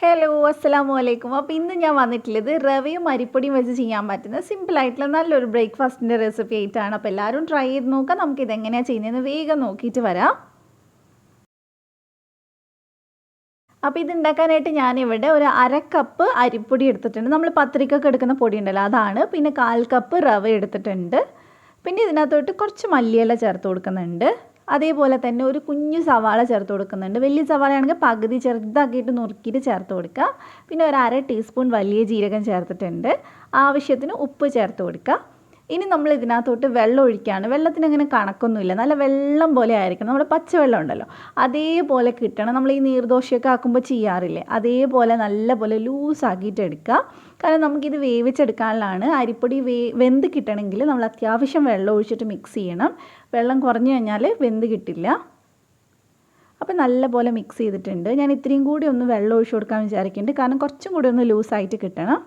Hello അസ്സലാമു അലൈക്കും. അപ്പോൾ ഇന്ന് ഞാൻ വന്നിട്ടുള്ളത് റവയും അരിപ്പൊടിയും വെച്ച് ചെയ്യാൻ പറ്റുന്ന സിമ്പിളായിട്ടുള്ള നല്ലൊരു ബ്രേക്ക്ഫാസ്റ്റിൻ്റെ റെസിപ്പി ആയിട്ടാണ്. അപ്പോൾ എല്ലാവരും ട്രൈ ചെയ്ത് നോക്കാം. നമുക്കിത് എങ്ങനെയാണ് ചെയ്യുന്നതെന്ന് വേഗം നോക്കിയിട്ട് വരാം. അപ്പോൾ ഇത് ഉണ്ടാക്കാനായിട്ട് ഞാനിവിടെ ഒരു അരക്കപ്പ് അരിപ്പൊടി എടുത്തിട്ടുണ്ട്. നമ്മൾ പത്തിരിക്കൊക്കെ എടുക്കുന്ന പൊടി ഉണ്ടല്ലോ അതാണ്. പിന്നെ 1/4 കപ്പ് റവ എടുത്തിട്ടുണ്ട്. പിന്നെ ഇതിനകത്തോട്ട് കുറച്ച് മല്ലിയില ചേർത്ത് കൊടുക്കുന്നുണ്ട്. അതേപോലെ തന്നെ ഒരു കുഞ്ഞു സവാള ചേർത്ത് കൊടുക്കുന്നുണ്ട്. വലിയ സവാളയാണെങ്കിൽ പകുതി ചെറുതാക്കിയിട്ട് നുറുക്കിയിട്ട് ചേർത്ത് കൊടുക്കുക. പിന്നെ ഒരു 1/2 ടീസ്പൂൺ വലിയ ജീരകം ചേർത്തിട്ടുണ്ട്. ആവശ്യത്തിന് ഉപ്പ് ചേർത്ത് കൊടുക്കുക. ഇനി നമ്മൾ ഇതിനകത്തോട്ട് വെള്ളം ഒഴിക്കുകയാണ്. വെള്ളത്തിന് അങ്ങനെ കണക്കൊന്നുമില്ല, നല്ല വെള്ളം പോലെ ആയിരിക്കണം. നമ്മുടെ പച്ചവെള്ളം ഉണ്ടല്ലോ അതേപോലെ കിട്ടണം. നമ്മൾ ഈ നീർദോശയൊക്കെ ആക്കുമ്പോൾ ചെയ്യാറില്ലേ, അതേപോലെ നല്ലപോലെ ലൂസാക്കിയിട്ട് എടുക്കുക. കാരണം നമുക്കിത് വേവിച്ചെടുക്കാനുള്ളതാണ്. അരിപ്പൊടി വെന്ത് കിട്ടണമെങ്കിൽ നമ്മൾ അത്യാവശ്യം വെള്ളം ഒഴിച്ചിട്ട് മിക്സ് ചെയ്യണം. വെള്ളം കുറഞ്ഞു കഴിഞ്ഞാൽ വെന്ത് കിട്ടില്ല. അപ്പോൾ നല്ലപോലെ മിക്സ് ചെയ്തിട്ടുണ്ട്. ഞാൻ ഇത്രയും കൂടി ഒന്ന് വെള്ളം ഒഴിച്ച് കൊടുക്കാൻ വിചാരിക്കുന്നുണ്ട്, കാരണം കുറച്ചും കൂടി ഒന്ന് ലൂസായിട്ട് കിട്ടണം.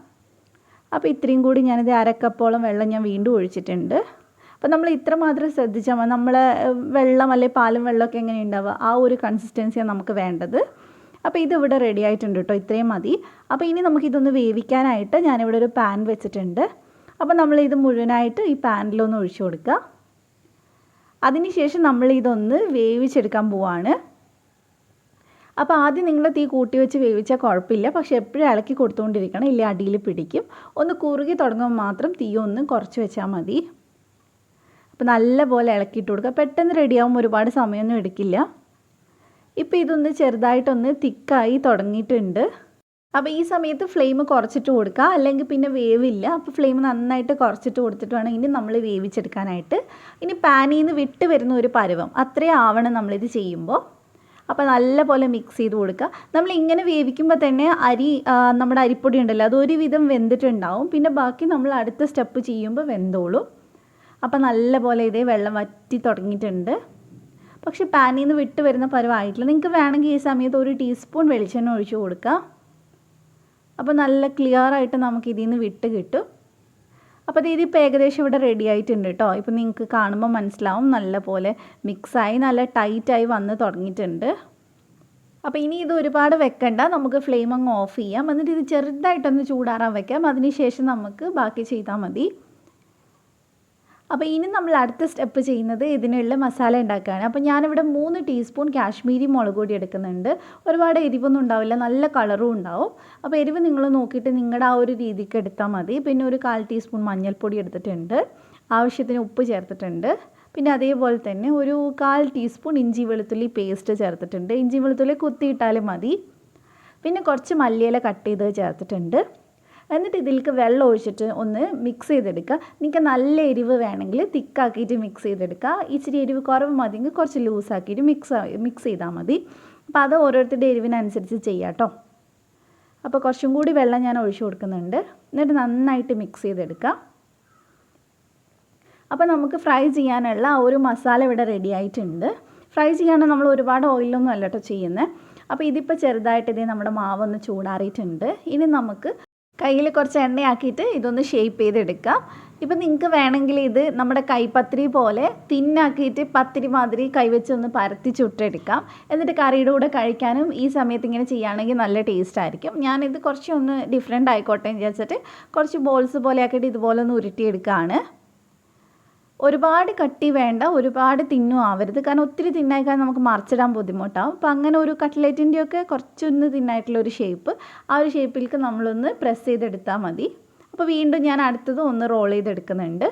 അപ്പോൾ ഇത്രയും കൂടി ഞാനിത് 1/2 കപ്പോളം വെള്ളം ഞാൻ വീണ്ടും ഒഴിച്ചിട്ടുണ്ട്. അപ്പോൾ നമ്മൾ ഇത്ര മാത്രം ശ്രദ്ധിച്ചാൽ മതി. നമ്മൾ വെള്ളം അല്ലെങ്കിൽ പാലും വെള്ളമൊക്കെ എങ്ങനെ ഉണ്ടാവുക, ആ ഒരു കൺസിസ്റ്റൻസിയാണ് നമുക്ക് വേണ്ടത്. അപ്പോൾ ഇതിവിടെ റെഡി ആയിട്ടുണ്ട് കേട്ടോ, ഇത്രയും മതി. അപ്പോൾ ഇനി നമുക്കിതൊന്ന് വേവിക്കാനായിട്ട് ഞാനിവിടെ ഒരു പാൻ വെച്ചിട്ടുണ്ട്. അപ്പോൾ നമ്മളിത് മുഴുവനായിട്ട് ഈ പാനിലൊന്ന് ഒഴിച്ചു കൊടുക്കുക. അതിനുശേഷം നമ്മളിതൊന്ന് വേവിച്ചെടുക്കാൻ പോവാണ്. അപ്പോൾ ആദ്യം നിങ്ങൾ തീ കൂട്ടി വെച്ച് വേവിച്ചാൽ കുഴപ്പമില്ല, പക്ഷേ എപ്പോഴും ഇളക്കി കൊടുത്തുകൊണ്ടിരിക്കണം, ഇല്ലേ അടിയിൽ പിടിക്കും. ഒന്ന് കുറുകി തുടങ്ങുമ്പോൾ മാത്രം തീ ഒന്ന് കുറച്ച് വെച്ചാൽ മതി. അപ്പോൾ നല്ലപോലെ ഇളക്കിയിട്ട് കൊടുക്കുക. പെട്ടെന്ന് റെഡിയാവും, ഒരുപാട് സമയമൊന്നും എടുക്കില്ല. ഇപ്പോൾ ഇതൊന്ന് ചെറുതായിട്ടൊന്ന് തിക്കായി തുടങ്ങിയിട്ടുണ്ട്. അപ്പോൾ ഈ സമയത്ത് ഫ്ലെയിം കുറച്ചിട്ട് കൊടുക്കുക, അല്ലെങ്കിൽ പിന്നെ വേവില്ല. അപ്പോൾ ഫ്ലെയിം നന്നായിട്ട് കുറച്ചിട്ട് കൊടുത്തിട്ട് വേണം ഇനി നമ്മൾ വേവിച്ചെടുക്കാനായിട്ട്. ഇനി പാനിൽ നിന്ന് വിട്ട് വരുന്ന ഒരു പരുവം അത്രയും ആവണം നമ്മളിത് ചെയ്യുമ്പോൾ. അപ്പോൾ നല്ലപോലെ മിക്സ് ചെയ്ത് കൊടുക്കുക. നമ്മൾ ഇങ്ങനെ വേവിക്കുമ്പോൾ തന്നെ നമ്മുടെ അരിപ്പൊടി ഉണ്ടല്ലോ അത് ഒരുവിധം വെന്തിട്ടുണ്ടാവും. പിന്നെ ബാക്കി നമ്മൾ അടുത്ത സ്റ്റെപ്പ് ചെയ്യുമ്പോൾ വെന്തോളും. അപ്പോൾ നല്ലപോലെ ഇതേ വെള്ളം വറ്റി തുടങ്ങിയിട്ടുണ്ട്. പക്ഷേ പാനിൽ നിന്ന് വിട്ട് വരുന്ന പരുവമായിട്ടില്ല. നിങ്ങൾക്ക് വേണമെങ്കിൽ ഈ സമയത്ത് 1 ടീസ്പൂൺ വെളിച്ചെണ്ണ ഒഴിച്ച് കൊടുക്കുക. അപ്പോൾ നല്ല ക്ലിയർ ആയിട്ട് നമുക്ക് ഇതിൽ നിന്ന് വിട്ട് കിട്ടും. അപ്പോൾ ഇതിപ്പോൾ ഏകദേശം ഇവിടെ റെഡി ആയിട്ടുണ്ട് കേട്ടോ. ഇപ്പോൾ നിങ്ങൾക്ക് കാണുമ്പോൾ മനസ്സിലാവും നല്ലപോലെ മിക്സായി നല്ല ടൈറ്റായി വന്ന് തുടങ്ങിയിട്ടുണ്ട്. അപ്പോൾ ഇനി ഇത് ഒരുപാട് വെക്കണ്ട, നമുക്ക് ഫ്ലെയിം അങ്ങ് ഓഫ് ചെയ്യാം. എന്നിട്ട് ഇത് ചെറുതായിട്ടൊന്ന് ചൂടാറാൻ വെക്കാം. അതിനുശേഷം നമുക്ക് ബാക്കി ചെയ്താൽ മതി. അപ്പോൾ ഇനി നമ്മൾ അടുത്ത സ്റ്റെപ്പ് ചെയ്യുന്നത് ഇതിനുള്ള മസാല ഉണ്ടാക്കുകയാണ്. അപ്പോൾ ഞാനിവിടെ 3 ടീസ്പൂൺ കാശ്മീരി മുളക് പൊടി എടുക്കുന്നുണ്ട്. ഒരുപാട് എരിവൊന്നും ഉണ്ടാവില്ല, നല്ല കളറും ഉണ്ടാവും. അപ്പോൾ എരിവ് നിങ്ങൾ നോക്കിയിട്ട് നിങ്ങളുടെ ആ ഒരു രീതിക്ക് എടുത്താൽ മതി. പിന്നെ ഒരു 1/4 ടീസ്പൂൺ മഞ്ഞൾപ്പൊടി എടുത്തിട്ടുണ്ട്. ആവശ്യത്തിന് ഉപ്പ് ചേർത്തിട്ടുണ്ട്. പിന്നെ അതേപോലെ തന്നെ ഒരു 1/4 ടീസ്പൂൺ ഇഞ്ചി വെളുത്തുള്ളി പേസ്റ്റ് ചേർത്തിട്ടുണ്ട്. ഇഞ്ചി വെളുത്തുള്ളി കുത്തിയിട്ടാലും മതി. പിന്നെ കുറച്ച് മല്ലിയില കട്ട് ചെയ്ത് ചേർത്തിട്ടുണ്ട്. എന്നിട്ട് ഇതിലേക്ക് വെള്ളം ഒഴിച്ചിട്ട് ഒന്ന് മിക്സ് ചെയ്തെടുക്കുക. നിങ്ങൾക്ക് നല്ല എരിവ് വേണമെങ്കിൽ തിക്കാക്കിയിട്ട് മിക്സ് ചെയ്തെടുക്കുക. ഇച്ചിരി എരിവ് കുറവ് മതിയെങ്കിൽ കുറച്ച് ലൂസാക്കിയിട്ട് മിക്സ് ചെയ്താൽ മതി. അപ്പോൾ അത് ഓരോരുത്തരുടെ എരിവിനനുസരിച്ച് ചെയ്യാം കേട്ടോ. അപ്പോൾ കുറച്ചും കൂടി വെള്ളം ഞാൻ ഒഴിച്ചു കൊടുക്കുന്നുണ്ട്. എന്നിട്ട് നന്നായിട്ട് മിക്സ് ചെയ്തെടുക്കുക. അപ്പോൾ നമുക്ക് ഫ്രൈ ചെയ്യാനുള്ള ഒരു മസാല ഇവിടെ റെഡി ആയിട്ടുണ്ട്. ഫ്രൈ ചെയ്യാനാണ് നമ്മൾ ഒരുപാട് ഓയിലൊന്നും അല്ല കേട്ടോ ചെയ്യുന്നത്. അപ്പോൾ ഇതിപ്പോൾ ചെറുതായിട്ട് ഇതേ നമ്മുടെ മാവൊന്ന് ചൂടാറിയിട്ടുണ്ട്. ഇനി നമുക്ക് കയ്യിൽ കുറച്ച് എണ്ണയാക്കിയിട്ട് ഇതൊന്ന് ഷേപ്പ് ചെയ്തെടുക്കാം. ഇപ്പം നിങ്ങൾക്ക് വേണമെങ്കിൽ ഇത് നമ്മുടെ കൈപ്പത്തിരി പോലെ തിന്നാക്കിയിട്ട് പത്തിരി മാതിരി കൈവച്ച് ഒന്ന് പരത്തി ചുട്ടെടുക്കാം. എന്നിട്ട് കറിയുടെ കൂടെ കഴിക്കാനും ഈ സമയത്ത് ഇങ്ങനെ ചെയ്യുകയാണെങ്കിൽ നല്ല ടേസ്റ്റ് ആയിരിക്കും. ഞാനിത് കുറച്ചൊന്ന് ഡിഫറെൻ്റ് ആയിക്കോട്ടെ എന്ന് വിചാരിച്ചിട്ട് കുറച്ച് ബോൾസ് പോലെ ആക്കിയിട്ട് ഇതുപോലെ ഒന്ന് ഉരുട്ടിയെടുക്കുകയാണ്. ഒരുപാട് കട്ടി വേണ്ട, ഒരുപാട് തിന്നും ആവരുത്. കാരണം ഒത്തിരി തിന്നായിക്കാൻ നമുക്ക് മറിച്ചിടാൻ ബുദ്ധിമുട്ടാവും. അപ്പോൾ അങ്ങനെ ഒരു കട്ട്ലേറ്റിൻ്റെയൊക്കെ കുറച്ചൊന്ന് തിന്നായിട്ടുള്ളൊരു ഷേപ്പ്, ആ ഒരു ഷേപ്പിലേക്ക് നമ്മളൊന്ന് പ്രസ് ചെയ്തെടുത്താൽ മതി. അപ്പോൾ വീണ്ടും ഞാൻ അടുത്തത് ഒന്ന് റോൾ ചെയ്തെടുക്കുന്നുണ്ട്.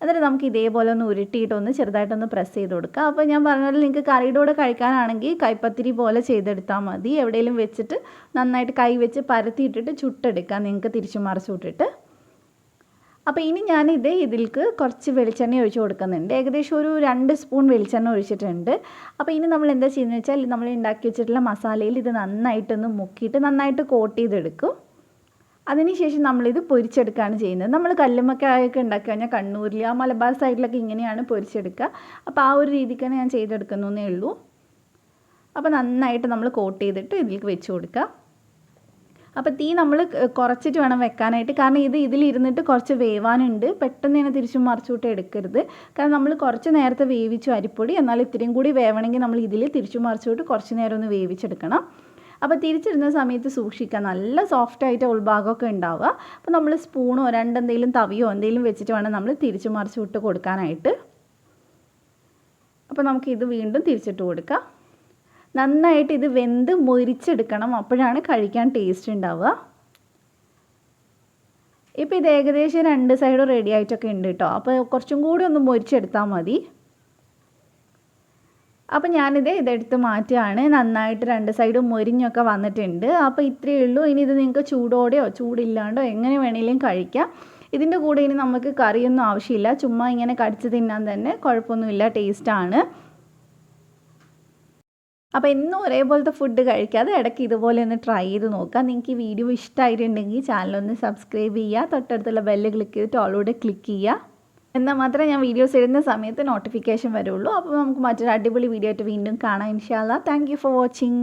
എന്നിട്ട് നമുക്ക് ഇതേപോലെ ഒന്ന് ഉരുട്ടിയിട്ടൊന്ന് ചെറുതായിട്ടൊന്ന് പ്രസ് ചെയ്ത് കൊടുക്കുക. അപ്പോൾ ഞാൻ പറഞ്ഞ പോലെ നിങ്ങൾക്ക് കറിയുടെ കൂടെ കഴിക്കാനാണെങ്കിൽ കൈപ്പത്തിരി പോലെ ചെയ്തെടുത്താൽ മതി. എവിടെയെങ്കിലും വെച്ചിട്ട് നന്നായിട്ട് കൈ വെച്ച് പരത്തിയിട്ടിട്ട് ചുട്ടെടുക്കാം, നിങ്ങൾക്ക് തിരിച്ചു മറിച്ച് വിട്ടിട്ട്. അപ്പോൾ ഇനി ഞാനിത് ഇതിലേക്ക് കുറച്ച് വെളിച്ചെണ്ണ ഒഴിച്ച് കൊടുക്കുന്നുണ്ട്. ഏകദേശം ഒരു 2 സ്പൂൺ വെളിച്ചെണ്ണ ഒഴിച്ചിട്ടുണ്ട്. അപ്പോൾ ഇനി നമ്മൾ എന്താ ചെയ്യുന്നത് വെച്ചാൽ നമ്മൾ ഉണ്ടാക്കി വെച്ചിട്ടുള്ള മസാലയിൽ ഇത് നന്നായിട്ടൊന്ന് മുക്കിയിട്ട് നന്നായിട്ട് കോട്ട് ചെയ്തെടുക്കും. അതിനുശേഷം നമ്മളിത് പൊരിച്ചെടുക്കുകയാണ് ചെയ്യുന്നത്. നമ്മൾ കല്ലുമ്മക്കായൊക്കെ ഉണ്ടാക്കി കഴിഞ്ഞാൽ കണ്ണൂരിൽ ആ മലബാർ സൈഡിലൊക്കെ ഇങ്ങനെയാണ് പൊരിച്ചെടുക്കുക. അപ്പോൾ ആ ഒരു രീതിക്കാണ് ഞാൻ ചെയ്തെടുക്കുന്നതേ ഉള്ളൂ. അപ്പോൾ നന്നായിട്ട് നമ്മൾ കോട്ട് ചെയ്തിട്ട് ഇതിലേക്ക് വെച്ച് കൊടുക്കുക. അപ്പോൾ തീ നമ്മൾ കുറച്ചിട്ട് വേണം വെക്കാനായിട്ട്. കാരണം ഇതിലിരുന്നിട്ട് കുറച്ച് വേവാനുണ്ട്. പെട്ടെന്ന് തന്നെ തിരിച്ചും മറിച്ചുവിട്ട് എടുക്കരുത്. കാരണം നമ്മൾ കുറച്ച് നേരത്തെ വേവിച്ചു അരിപ്പൊടി, എന്നാൽ ഇത്രയും കൂടി വേവണമെങ്കിൽ നമ്മൾ ഇതിൽ തിരിച്ചും മറിച്ചുവിട്ട് കുറച്ച് നേരം ഒന്ന് വേവിച്ചെടുക്കണം. അപ്പോൾ തിരിച്ചിടുന്ന സമയത്ത് സൂക്ഷിക്കുക, നല്ല സോഫ്റ്റായിട്ട് ഉൾഭാഗമൊക്കെ ഉണ്ടാവുക. അപ്പോൾ നമ്മൾ സ്പൂണോ എന്തെങ്കിലും തവിയോ എന്തെങ്കിലും വെച്ചിട്ട് വേണം നമ്മൾ തിരിച്ചു മറിച്ച് വിട്ട് കൊടുക്കാനായിട്ട്. അപ്പോൾ നമുക്കിത് വീണ്ടും തിരിച്ചിട്ട് കൊടുക്കാം. നന്നായിട്ട് ഇത് വെന്ത് മൊരിച്ചെടുക്കണം, അപ്പോഴാണ് കഴിക്കാൻ ടേസ്റ്റ് ഉണ്ടാവുക. ഇപ്പോൾ ഇത് ഏകദേശം 2 സൈഡും റെഡി ആയിട്ടൊക്കെ ഉണ്ട് കേട്ടോ. അപ്പോൾ കുറച്ചും കൂടി ഒന്ന് മൊരിച്ചെടുത്താൽ മതി. അപ്പോൾ ഞാനിത് ഇതെടുത്ത് മാറ്റുകയാണ്. നന്നായിട്ട് 2 സൈഡും മൊരിഞ്ഞൊക്കെ വന്നിട്ടുണ്ട്. അപ്പോൾ ഇത്രയേ ഉള്ളൂ. ഇനി ഇത് നിങ്ങൾക്ക് ചൂടോടെയോ ചൂടില്ലാണ്ടോ എങ്ങനെ വേണമെങ്കിലും കഴിക്കാം. ഇതിൻ്റെ കൂടെ ഇനി നമുക്ക് കറിയൊന്നും ആവശ്യമില്ല, ചുമ്മാ ഇങ്ങനെ കടിച്ച് തിന്നാൻ തന്നെ കുഴപ്പമൊന്നുമില്ല, ടേസ്റ്റാണ്. അപ്പോൾ എന്നും ഒരേപോലത്തെ ഫുഡ് കഴിക്കാതെ ഇടയ്ക്ക് ഇതുപോലെ ഒന്ന് ട്രൈ ചെയ്ത് നോക്കുക. നിങ്ങൾക്ക് ഈ വീഡിയോ ഇഷ്ടമായിട്ടുണ്ടെങ്കിൽ ചാനലൊന്ന് സബ്സ്ക്രൈബ് ചെയ്യുക, തൊട്ടടുത്തുള്ള ബെല്ല് ക്ലിക്ക് ചെയ്തിട്ട് ഓളോടെ ക്ലിക്ക് ചെയ്യുക. എന്നാൽ മാത്രമേ ഞാൻ വീഡിയോസ് ഇടുന്ന സമയത്ത് നോട്ടിഫിക്കേഷൻ വരുള്ളൂ. അപ്പോൾ നമുക്ക് മറ്റൊരു അടിപൊളി വീഡിയോ ആയിട്ട് വീണ്ടും കാണാം ഇൻഷാ അല്ലാ. Thank you for watching.